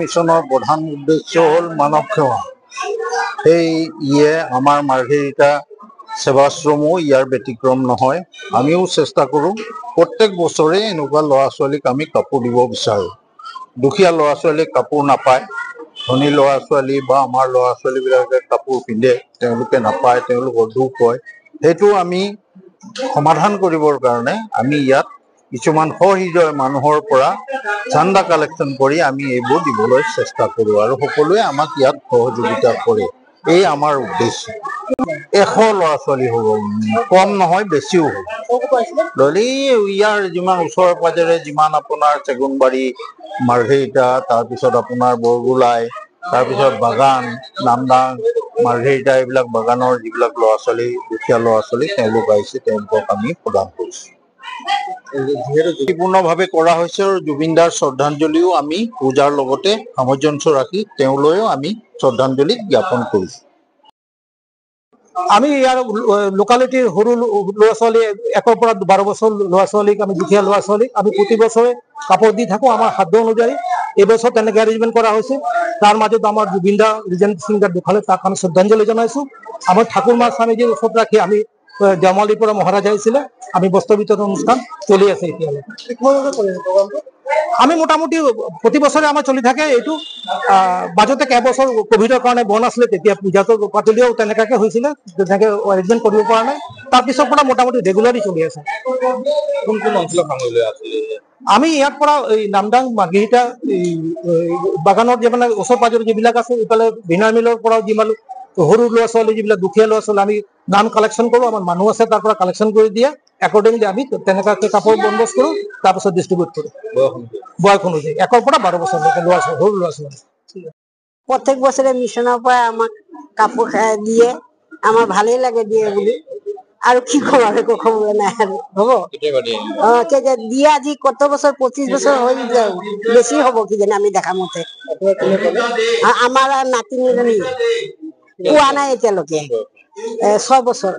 মিশনৰ প্ৰধান উদ্দেশ্য হ'ল মানৱ সেৱা। সেই ইয়ে আমাৰ মাৰ্ঘেৰিটা সেৱাশ্ৰমো ইয়াৰ ব্যতিক্ৰম নহয়। আমিও চেষ্টা কৰোঁ প্ৰত্যেক বছৰে এনেকুৱা ল'ৰা ছোৱালীক আমি কাপোৰ দিব বিচাৰোঁ। দুখীয়া ল'ৰা ছোৱালীক কাপোৰ নাপায়, ধনী ল'ৰা ছোৱালী বা আমাৰ ল'ৰা ছোৱালীবিলাকে কাপোৰ পিন্ধে, তেওঁলোকে নাপায়, তেওঁলোকৰ দুখ হয়। সেইটো আমি সমাধান কৰিবৰ কাৰণে আমি ইয়াত কিছুমান সহৃদয় মানুহৰ পৰা চান্দা কালেকশ্যন কৰি আমি এইবোৰ দিবলৈ চেষ্টা কৰোঁ আৰু সকলোৱে আমাক ইয়াত সহযোগিতা কৰে। এই আমাৰ উদ্দেশ্য। 100 ল'ৰা ছোৱালী হ'ব, কম নহয়, বেছিও হ'ব। ধৰি ইয়াৰ যিমান ওচৰে পাজৰে যিমান আপোনাৰ চেগুনবাৰী, মাৰ্ঘেৰিটা, তাৰপিছত আপোনাৰ বৰগোলাই, তাৰপিছত বাগান, নামদাং, মাৰ্ঘেৰিটা, এইবিলাক বাগানৰ যিবিলাক ল'ৰা ছোৱালী, দুখীয়া ল'ৰা ছোৱালী তেওঁলোক আহিছে, তেওঁলোকক আমি প্ৰদান কৰিছোঁ। সম্পূৰ্ণভাৱে কৰা হৈছে আৰু জুবিনদাৰ শ্ৰদ্ধাঞ্জলিও আমি পূজাৰ লগতে সামঞ্জস্য ৰাখি তেওঁলৈও আমি শ্ৰদ্ধাঞ্জলি জ্ঞাপন কৰিছোঁ। আমি ইয়াৰ লোকালিটিৰ সৰু ল'ৰা ছোৱালী 1 পৰা 12 বছৰ ল'ৰা ছোৱালীক আমি দুখীয়া ল'ৰা ছোৱালীক আমি প্ৰতি বছৰে কাপোৰ দি থাকোঁ আমাৰ সাধ্য অনুযায়ী। এইবছৰ তেনেকৈ এৰেঞ্জমেণ্ট কৰা হৈছে। তাৰ মাজত আমাৰ জুবিনদা ৰিজেণ্ট ছিংগাৰ ঢুকালে, তাক আমি শ্ৰদ্ধাঞ্জলি জনাইছোঁ। আমাৰ ঠাকুৰ মা স্বামীজীৰ ওচৰত ৰাখি আমি দেওমালীৰ পৰা মহাৰাজ আহিছিলে, আমি বস্ত্ৰ বিতৰণ অনুষ্ঠান চলি আছে এতিয়ালৈ। আমি মোটামুটি প্ৰতি বছৰে আমাৰ চলি থাকে এইটো। মাজতে কেইবছৰ কোভিডৰ কাৰণে বন্ধ আছিলে, তেতিয়া পূজাটো পাতলিও তেনেকুৱাকৈ হৈছিলে, তেনেকৈ এৰেঞ্জমেণ্ট কৰিব পৰা নাই। তাৰপিছৰ পৰা মোটামুটি ৰেগুলাৰলি চলি আছে। কোন কোন অঞ্চলত সামৰি আছিলে? আমি ইয়াৰ পৰা এই নামদাং, মাৰ্ঘেৰিটা, বাগানৰ যিবিলাক ওচৰ পাজৰ যিবিলাক আছে, ইফালে ভিনাৰ মিলৰ পৰাও যিমান সৰু ল'ৰা ছোৱালী যিবিলাক দুখীয়া ল'ৰা ছোৱালী আমি নাম কালেকশ্যন কৰোঁ, আমাৰ মানুহ আছে তাৰ পৰা কালেকশ্যন কৰি দিয়ে, একৰ্ডিংলি আমি তেনেকুৱাকৈ কাপোৰ বন্দবস্ত কৰোঁ, তাৰপিছত ডিষ্ট্ৰিবিউট কৰোঁ বয়স অনুযায়ী 1 পৰা 12 বছৰলৈকে ল'ৰা ছোৱালী, সৰু ল'ৰা ছোৱালী। প্ৰত্যেক বছৰে মিছনৰ পৰা আমাক কাপোৰ দিয়ে, আমাৰ ভালেই লাগে দিয়ে বুলি। আৰু কি ক'ম আৰু একো ক'বলৈ নাই আৰু হ'ব। কেতিয়া দিয়ে আজি কত বছৰ, 25 বছৰ হৈ যায়, বেছি হ'ব কিজানি আমি দেখা মতে। আমাৰ নাতিনীজনী পোৱা নাই এতিয়ালৈকে, 6 বছৰ।